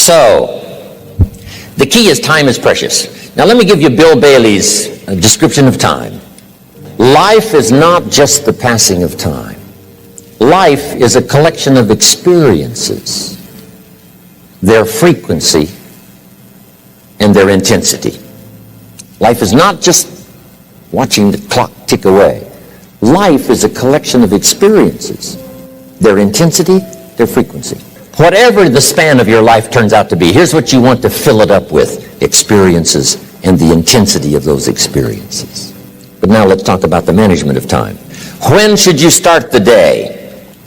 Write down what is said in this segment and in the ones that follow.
So, the key is time is precious. Now let me give you Bill Bailey's description of time. Life is not just the passing of time. Life is a collection of experiences, their frequency, and their intensity. Life is not just watching the clock tick away. Life is a collection of experiences, their intensity, their frequency. Whatever the span of your life turns out to be, here's what you want to fill it up with: experiences and the intensity of those experiences. But now let's talk about the management of time. When should you start the day?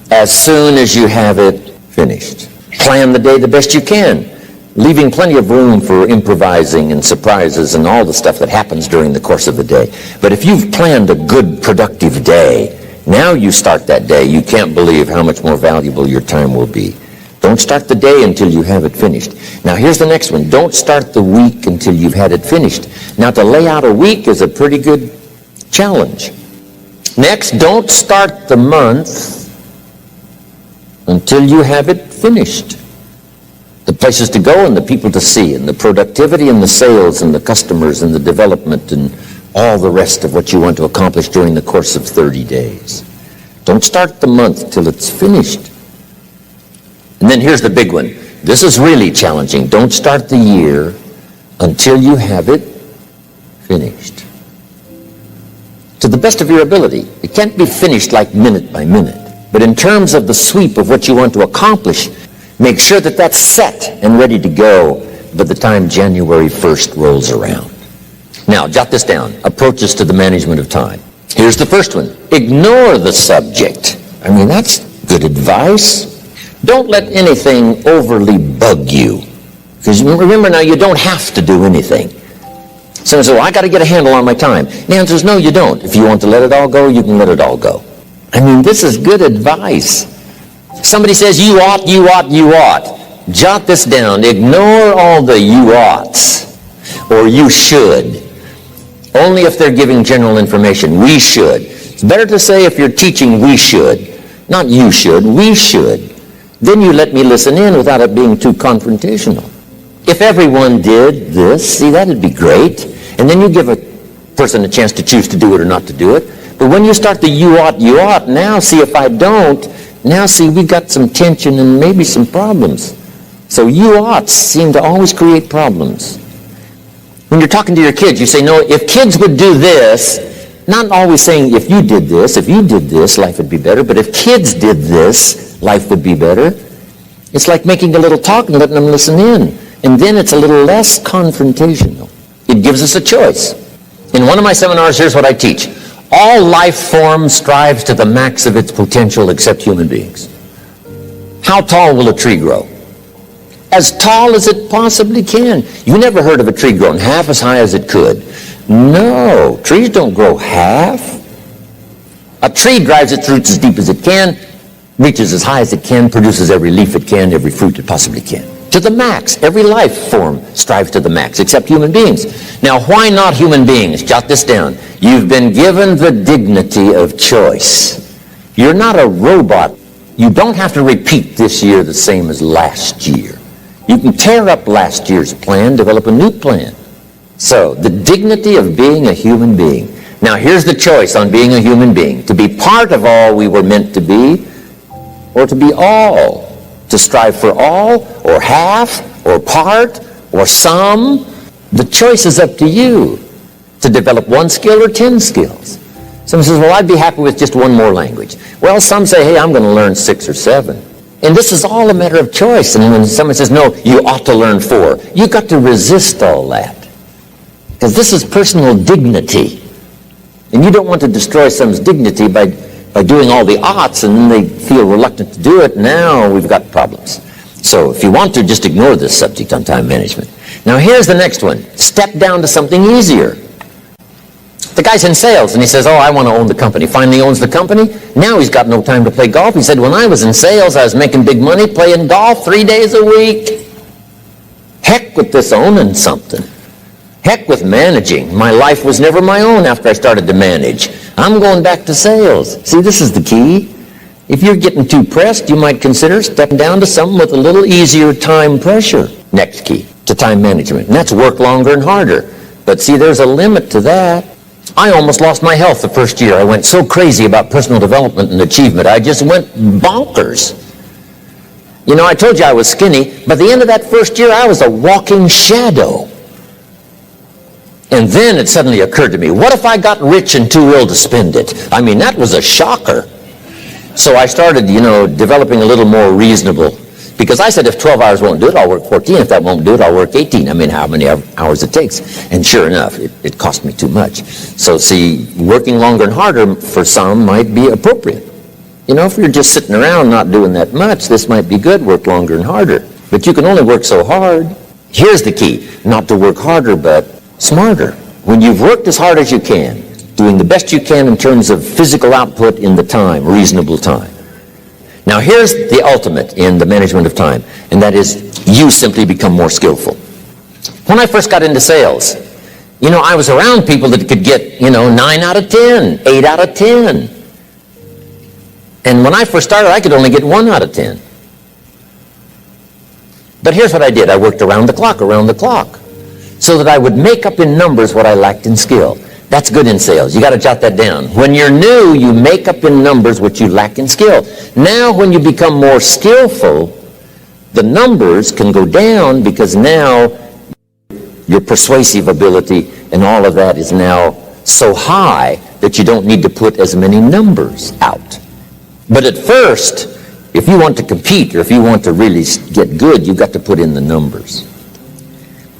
As soon as you have it finished. Plan the day the best you can, leaving plenty of room for improvising and surprises and all the stuff that happens during the course of the day. But if you've planned a good, productive day, now you start that day, you can't believe how much more valuable your time will be. Don't start the day until you have it finished. Now here's the next one. Don't start the week until you've had it finished. Now to lay out a week is a pretty good challenge. Next, don't start the month until you have it finished. The places to go and the people to see and the productivity and the sales and the customers and the development and all the rest of what you want to accomplish during the course of 30 days. Don't start the month till it's finished. And then here's the big one. This is really challenging. Don't start the year until you have it finished. To the best of your ability. It can't be finished like minute by minute. But in terms of the sweep of what you want to accomplish, make sure that that's set and ready to go by the time January 1st rolls around. Now, jot this down. Approaches to the management of time. Here's the first one. Ignore the subject. I mean, that's good advice. Don't let anything overly bug you. Because remember now, you don't have to do anything. Someone says, well, I got to get a handle on my time. The answer is no, you don't. If you want to let it all go, you can let it all go. I mean, this is good advice. Somebody says, you ought, you ought, you ought. Jot this down. Ignore all the you oughts or you should. Only if they're giving general information. We should. It's better to say if you're teaching, we should. Not you should, we should. Then you let me listen in without it being too confrontational. If everyone did this, see, that'd be great. And then you give a person a chance to choose to do it or not to do it. But when you start the you ought, now see if I don't, now see we got some tension and maybe some problems. So you oughts seem to always create problems. When you're talking to your kids, you say, no, if kids would do this, not always saying if you did this, life would be better, but if kids did this, life would be better. It's like making a little talk and letting them listen in. And then it's a little less confrontational. It gives us a choice. In one of my seminars, here's what I teach. All life form strives to the max of its potential except human beings. How tall will a tree grow? As tall as it possibly can. You never heard of a tree growing half as high as it could. No, trees don't grow half. A tree drives its roots as deep as it can, reaches as high as it can, produces every leaf it can, every fruit it possibly can. To the max. Every life form strives to the max, except human beings. Now, why not human beings? Jot this down. You've been given the dignity of choice. You're not a robot. You don't have to repeat this year the same as last year. You can tear up last year's plan, develop a new plan. So, the dignity of being a human being. Now, here's the choice on being a human being. To be part of all we were meant to be, or to be all. To strive for all, or half, or part, or some. The choice is up to you to develop one skill or 10 skills. Someone says, well, I'd be happy with just one more language. Well, some say, hey, I'm going to learn 6 or 7. And this is all a matter of choice. And when someone says, no, you ought to learn 4, you've got to resist all that. Because this is personal dignity. And you don't want to destroy someone's dignity by doing all the oughts, and then they feel reluctant to do it. Now we've got problems. So if you want to, just ignore this subject on time management. Now here's the next one. Step down to something easier. The guy's in sales, and he says, oh, I want to own the company. Finally owns the company. Now he's got no time to play golf. He said, when I was in sales, I was making big money playing golf 3 days a week. Heck with this owning something. Heck with managing. My life was never my own after I started to manage. I'm going back to sales. See, this is the key. If you're getting too pressed, you might consider stepping down to something with a little easier time pressure. Next key to time management, and that's work longer and harder. But see, there's a limit to that. I almost lost my health the first year. I went so crazy about personal development and achievement. I just went bonkers. You know, I told you I was skinny. By the end of that first year, I was a walking shadow. And then it suddenly occurred to me, what if I got rich and too ill to spend it? I mean, that was a shocker. So I started, developing a little more reasonable. Because I said, if 12 hours won't do it, I'll work 14. If that won't do it, I'll work 18. I mean, how many hours it takes. And sure enough, it cost me too much. So see, working longer and harder for some might be appropriate. If you're just sitting around not doing that much, this might be good, work longer and harder. But you can only work so hard. Here's the key, not to work harder, but smarter. When you've worked as hard as you can, doing the best you can in terms of physical output in the time, reasonable time. Now here's the ultimate in the management of time, and that is you simply become more skillful. When I first got into sales, I was around people that could get, 9 out of 10, 8 out of 10. And when I first started, I could only get 1 out of 10. But here's what I did. I worked around the clock, so that I would make up in numbers what I lacked in skill. That's good in sales. You got to jot that down. When you're new, you make up in numbers what you lack in skill. Now, when you become more skillful, the numbers can go down because now your persuasive ability and all of that is now so high that you don't need to put as many numbers out. But at first, if you want to compete or if you want to really get good, you've got to put in the numbers.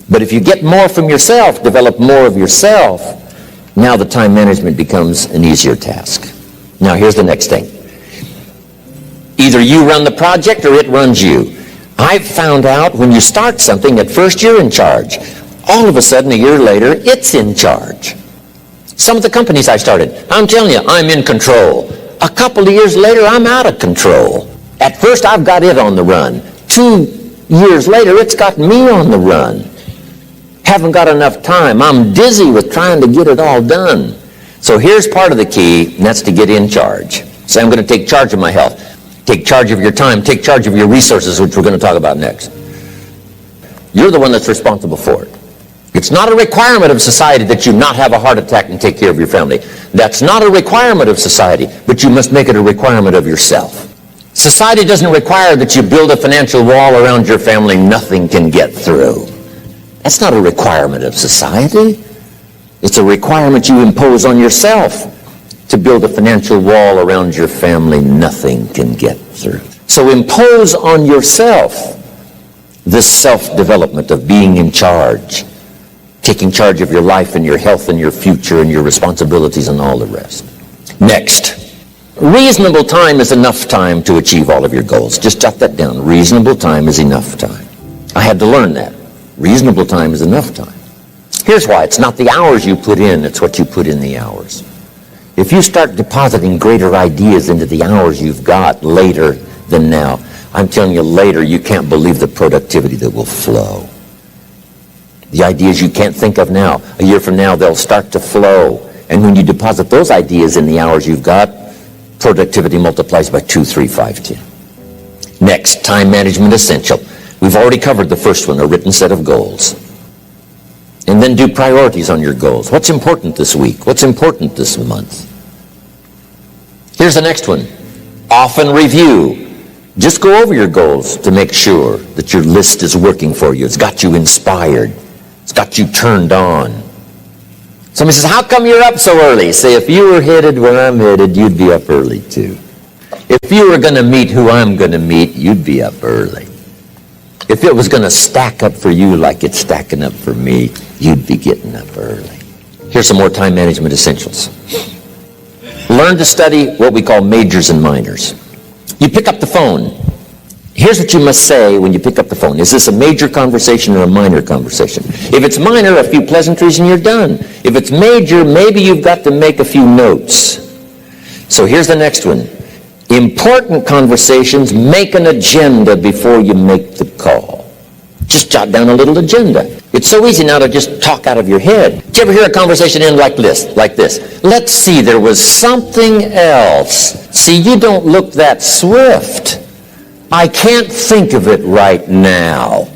But if you get more from yourself, develop more of yourself, now the time management becomes an easier task. Now here's the next thing. Either you run the project or it runs you. I've found out when you start something, at first you're in charge. All of a sudden, a year later, it's in charge. Some of the companies I started, I'm telling you, I'm in control. A couple of years later, I'm out of control. At first, I've got it on the run. 2 years later, it's got me on the run. Haven't got enough time. I'm dizzy with trying to get it all done. So here's part of the key, and that's to get in charge. Say, I'm going to take charge of my health. Take charge of your time. Take charge of your resources, which we're going to talk about next. You're the one that's responsible for it. It's not a requirement of society that you not have a heart attack and take care of your family. That's not a requirement of society, but you must make it a requirement of yourself. Society doesn't require that you build a financial wall around your family nothing can get through. That's not a requirement of society. It's a requirement you impose on yourself to build a financial wall around your family nothing can get through. So impose on yourself this self-development of being in charge, taking charge of your life and your health and your future and your responsibilities and all the rest. Next, reasonable time is enough time to achieve all of your goals. Just jot that down. Reasonable time is enough time. I had to learn that. Reasonable time is enough time. Here's why. It's not the hours you put in, it's what you put in the hours. If you start depositing greater ideas into the hours you've got later than now, I'm telling you later, you can't believe the productivity that will flow. The ideas you can't think of now, a year from now, they'll start to flow. And when you deposit those ideas in the hours you've got, productivity multiplies by 2, 3, 5, 10. Next, time management essential. We've already covered the first one, a written set of goals. And then do priorities on your goals. What's important this week? What's important this month? Here's the next one. Often review. Just go over your goals to make sure that your list is working for you. It's got you inspired. It's got you turned on. Somebody says, how come you're up so early? Say, if you were headed where I'm headed, you'd be up early too. If you were going to meet who I'm going to meet, you'd be up early. If it was going to stack up for you like it's stacking up for me, you'd be getting up early. Here's some more time management essentials. Learn to study what we call majors and minors. You pick up the phone. Here's what you must say when you pick up the phone. Is this a major conversation or a minor conversation? If it's minor, a few pleasantries and you're done. If it's major, maybe you've got to make a few notes. So here's the next one. Important conversations, make an agenda before you make the call. Just jot down a little agenda. It's so easy now to just talk out of your head. Did you ever hear a conversation end like this? Let's see, there was something else. See, you don't look that swift. I can't think of it right now.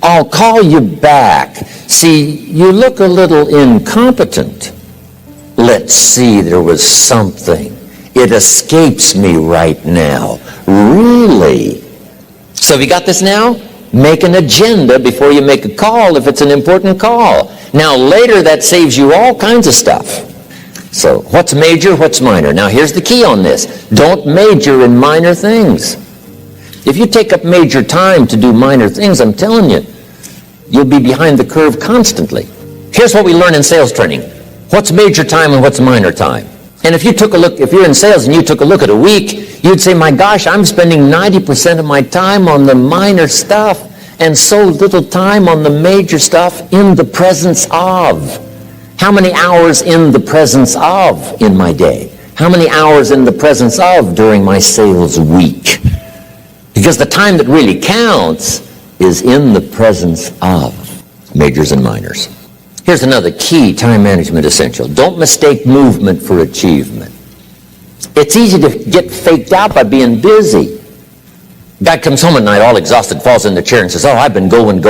I'll call you back. See, you look a little incompetent. Let's see, there was something. It escapes me right now. Really? So have you got this now? Make an agenda before you make a call if it's an important call. Now later that saves you all kinds of stuff. So what's major, what's minor? Now here's the key on this. Don't major in minor things. If you take up major time to do minor things, I'm telling you, you'll be behind the curve constantly. Here's what we learn in sales training. What's major time and what's minor time? And if you're in sales and you took a look at a week, you'd say, my gosh, I'm spending 90% of my time on the minor stuff and so little time on the major stuff in the presence of. How many hours in the presence of in my day? How many hours in the presence of during my sales week? Because the time that really counts is in the presence of majors and minors. Here's another key time management essential. Don't mistake movement for achievement. It's easy to get faked out by being busy. Guy comes home at night all exhausted, falls in the chair and says, oh, I've been going.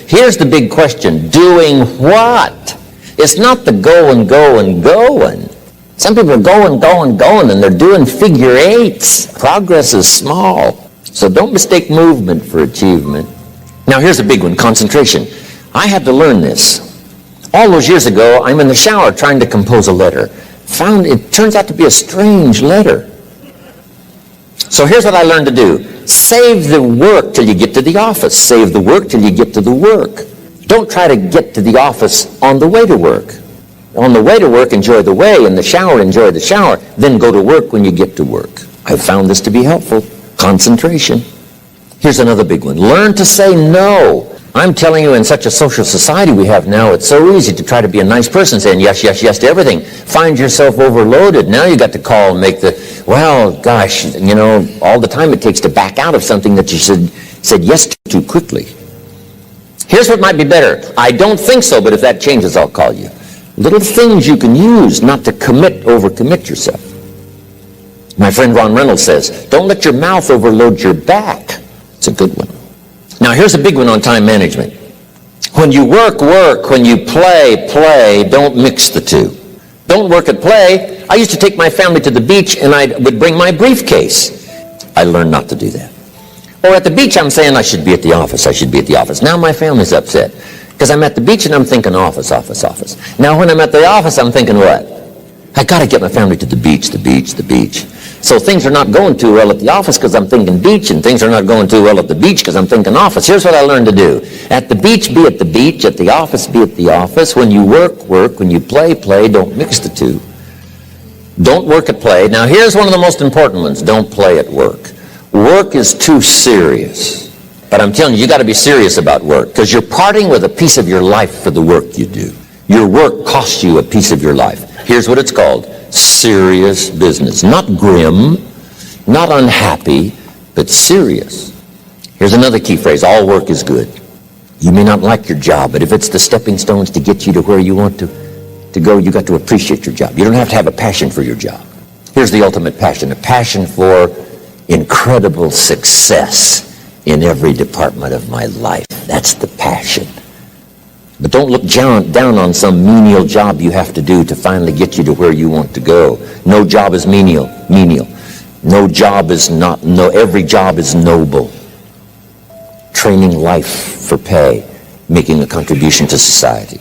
Here's the big question. Doing what? It's not the going. Some people are going, and they're doing figure eights. Progress is small. So don't mistake movement for achievement. Now here's a big one, concentration. I had to learn this. All those years ago, I'm in the shower trying to compose a letter. Found it turns out to be a strange letter. So here's what I learned to do. Save the work till you get to the office. Save the work till you get to the work. Don't try to get to the office on the way to work. On the way to work, enjoy the way. In the shower, enjoy the shower. Then go to work when you get to work. I've found this to be helpful. Concentration. Here's another big one. Learn to say no. I'm telling you, in such a social society we have now, it's so easy to try to be a nice person saying yes to everything. Find yourself overloaded. Now you got to call and make all the time it takes to back out of something that you said yes to too quickly. Here's what might be better. I don't think so, but if that changes, I'll call you. Little things you can use not to overcommit yourself. My friend Ron Reynolds says, don't let your mouth overload your back. It's a good one. Now here's a big one on time management. When you work. When you play. Don't mix the two. Don't work at play. I used to take my family to the beach and I would bring my briefcase. I learned not to do that. Or at the beach I'm saying I should be at the office. Now my family's upset because I'm at the beach and I'm thinking office. Now when I'm at the office I'm thinking what? I got to get my family to the beach. So things are not going too well at the office because I'm thinking beach, and things are not going too well at the beach because I'm thinking office. Here's what I learned to do. At the beach, be at the beach. At the office, be at the office. When you work. When you play. Don't mix the two. Don't work at play. Now here's one of the most important ones. Don't play at work. Work is too serious. But I'm telling you, you got to be serious about work because you're parting with a piece of your life for the work you do. Your work costs you a piece of your life. Here's what it's called. Serious business. Not grim, not unhappy, but serious. Here's another key phrase. All work is good. You may not like your job, but if it's the stepping stones to get you to where you want to go, you got to appreciate your job. You don't have to have a passion for your job. Here's the ultimate passion. A passion for incredible success in every department of my life. That's the passion. But don't look down on some menial job you have to do to finally get you to where you want to go. No job is menial. Every job is noble. Training life for pay, making a contribution to society.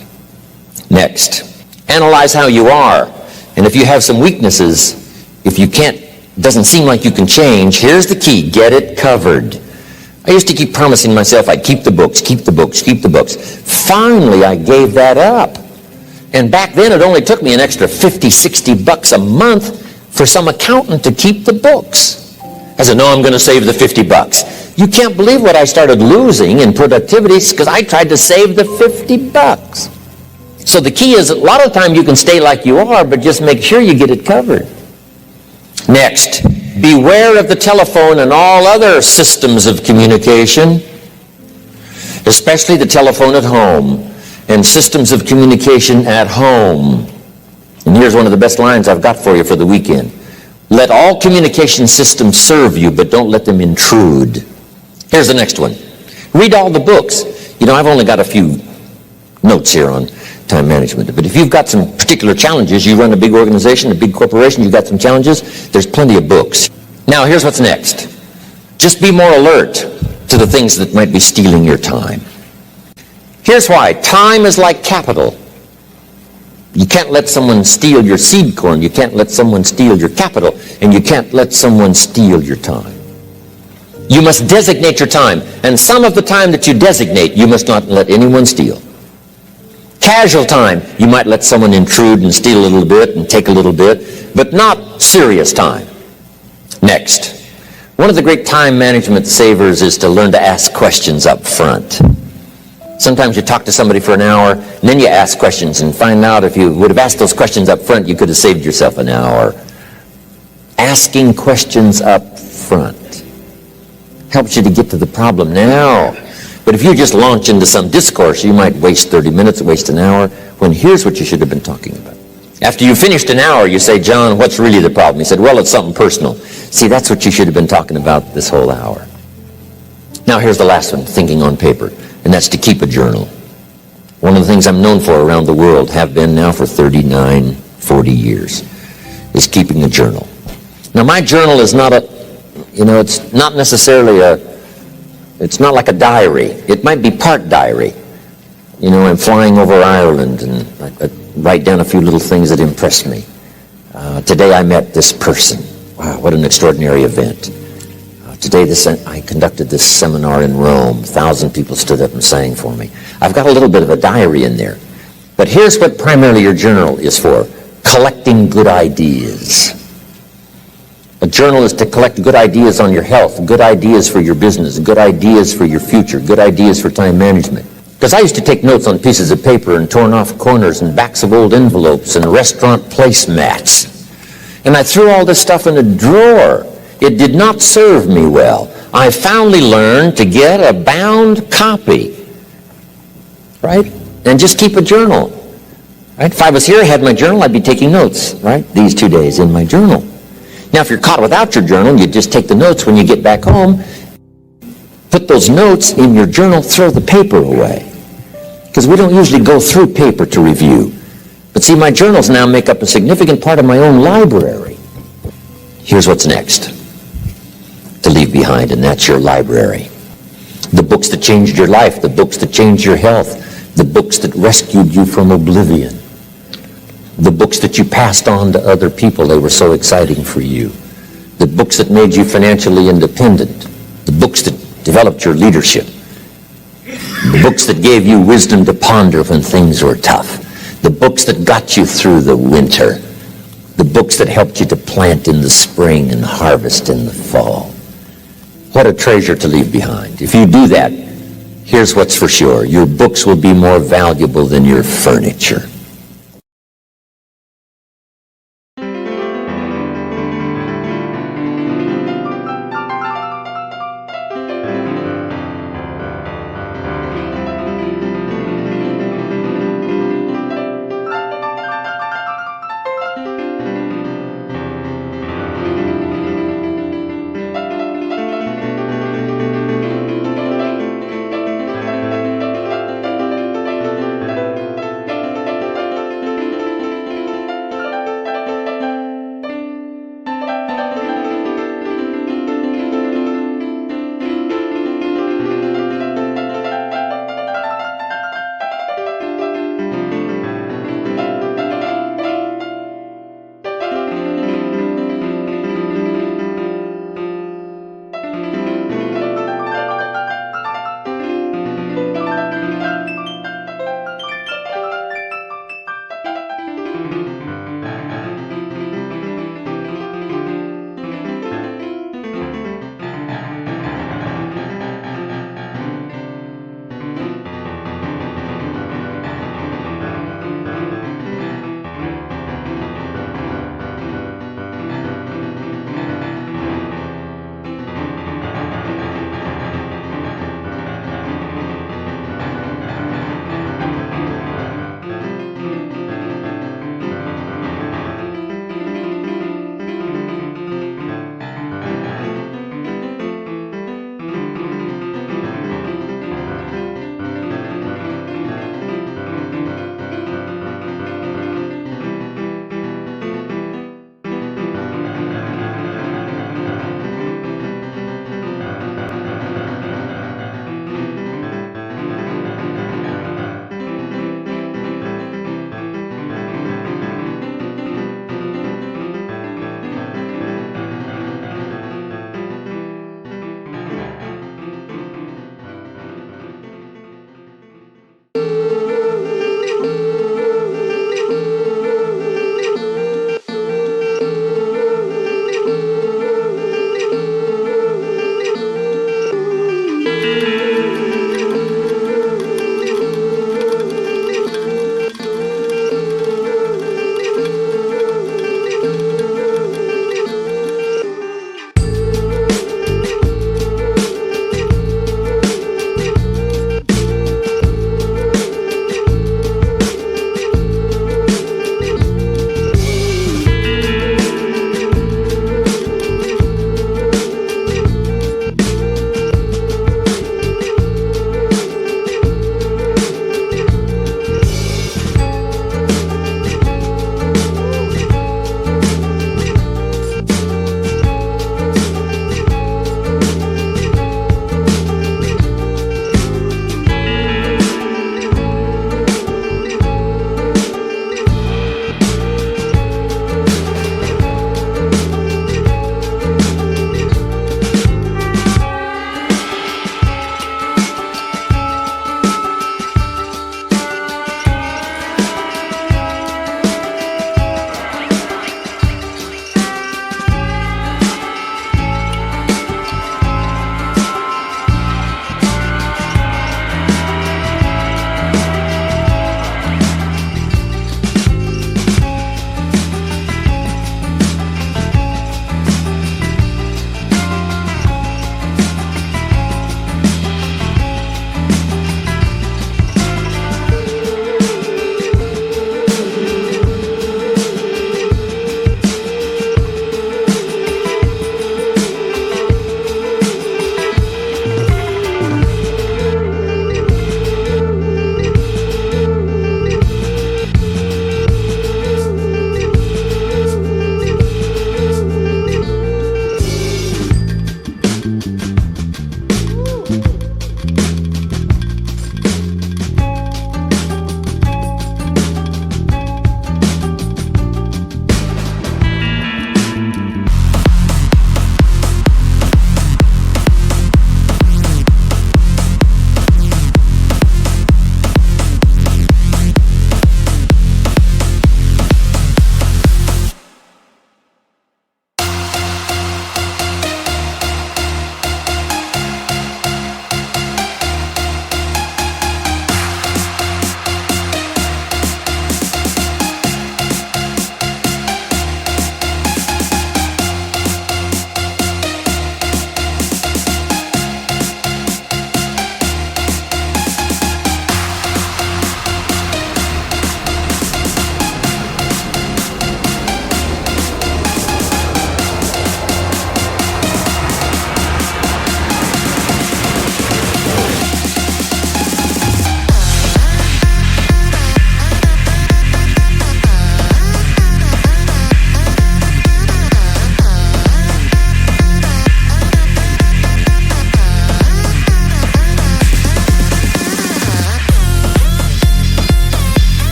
Next, analyze how you are. And if you have some weaknesses, doesn't seem like you can change, here's the key. Get it covered. I used to keep promising myself I'd keep the books. Finally, I gave that up. And back then, it only took me an extra $50-60 a month for some accountant to keep the books. I said, no, I'm going to save the $50. You can't believe what I started losing in productivity because I tried to save the $50. So the key is a lot of time you can stay like you are, but just make sure you get it covered. Next, beware of the telephone and all other systems of communication, especially the telephone at home and systems of communication at home. And here's one of the best lines I've got for you for the weekend. Let all communication systems serve you, but don't let them intrude. Here's the next one. Read all the books. I've only got a few notes here on time management, but if you've got some particular challenges, you run a big organization, a big corporation, you've got some challenges, there's plenty of books. Now, here's what's next. Just be more alert to the things that might be stealing your time. Here's why. Time is like capital. You can't let someone steal your seed corn. You can't let someone steal your capital. And you can't let someone steal your time. You must designate your time. And some of the time that you designate, you must not let anyone steal. Casual time, you might let someone intrude and steal a little bit and take a little bit, but not serious time. Next, one of the great time management savers is to learn to ask questions up front. Sometimes you talk to somebody for an hour, and then you ask questions and find out if you would have asked those questions up front, you could have saved yourself an hour. Asking questions up front helps you to get to the problem now. But if you just launch into some discourse, you might waste 30 minutes, waste an hour, when here's what you should have been talking about. After you finished an hour, you say, John, what's really the problem? He said, well, it's something personal. See, that's what you should have been talking about this whole hour. Now here's the last one, thinking on paper, and that's to keep a journal. One of the things I'm known for around the world, have been now for 39, 40 years, is keeping a journal. Now my journal is not it's not necessarily it's not like a diary. It might be part diary. I'm flying over Ireland and I write down a few little things that impress me. Today I met this person. Wow, what an extraordinary event. Today I conducted this seminar in Rome. 1,000 people stood up and sang for me. I've got a little bit of a diary in there. But here's what primarily your journal is for. Collecting good ideas. A journal is to collect good ideas on your health, good ideas for your business, good ideas for your future, good ideas for time management. Because I used to take notes on pieces of paper and torn off corners and backs of old envelopes and restaurant placemats. And I threw all this stuff in a drawer. It did not serve me well. I finally learned to get a bound copy, right? And just keep a journal, right? If I was here, I had my journal, I'd be taking notes, right? These 2 days in my journal. Now, if you're caught without your journal, you just take the notes when you get back home, put those notes in your journal, throw the paper away. Because we don't usually go through paper to review. But see, my journals now make up a significant part of my own library. Here's what's next to leave behind, and that's your library. The books that changed your life, the books that changed your health, the books that rescued you from oblivion. The books that you passed on to other people, they were so exciting for you. The books that made you financially independent. The books that developed your leadership. The books that gave you wisdom to ponder when things were tough. The books that got you through the winter. The books that helped you to plant in the spring and harvest in the fall. What a treasure to leave behind. If you do that, here's what's for sure. Your books will be more valuable than your furniture.